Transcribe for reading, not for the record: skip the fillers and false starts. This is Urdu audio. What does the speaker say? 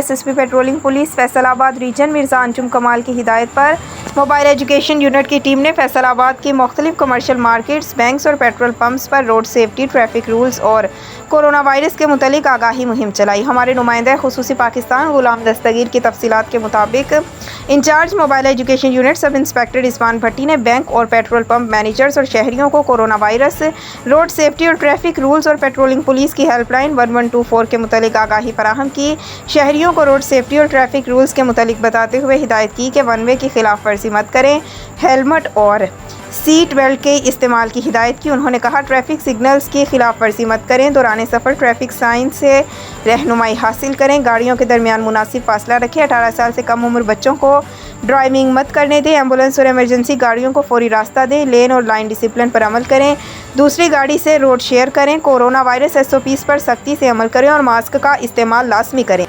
SSP پیٹرولنگ پولیس فیصل آباد ریجن مرزا انجم کمال کی ہدایت پر موبائل ایجوکیشن یونٹ کی ٹیم نے فیصل آباد کی مختلف کمرشل مارکیٹس، بینکس اور پیٹرول پمپس پر روڈ سیفٹی، ٹریفک رولز اور کورونا وائرس کے متعلق آگاہی مہم چلائی۔ ہمارے نمائندہ خصوصی پاکستان غلام دستگیر کی تفصیلات کے مطابق incharge mobile education unit sub inspector Rizwan Bhatti نے بینک اور پیٹرول پمپ مینیجرز اور شہریوں کو کورونا وائرس، روڈ سیفٹی اور ٹریفک رولز اور پیٹرولنگ پولیس کی ہیلپ لائن 1124 کے متعلق آگاہی فراہم کی۔ شہریوں کو روڈ سیفٹی اور ٹریفک رولز کے متعلق بتاتے ہوئے ہدایت کی کہ ون وے کی خلاف ورزی مت کریں، ہیلمٹ اور سیٹ بیلٹ کے استعمال کی ہدایت کی۔ انہوں نے کہا ٹریفک سگنلز کی خلاف ورزی مت کریں، دوران سفر ٹریفک سائن سے رہنمائی حاصل کریں، گاڑیوں کے درمیان مناسب فاصلہ رکھیں، 18 سال سے کم عمر بچوں کو ڈرائیونگ مت کرنے دیں، ایمبولینس اور ایمرجنسی گاڑیوں کو فوری راستہ دیں، لین اور لائن ڈسپلن پر عمل کریں، دوسری گاڑی سے روڈ شیئر کریں، کورونا وائرس SOPs پر سختی سے عمل کریں اور ماسک کا استعمال لازمی کریں۔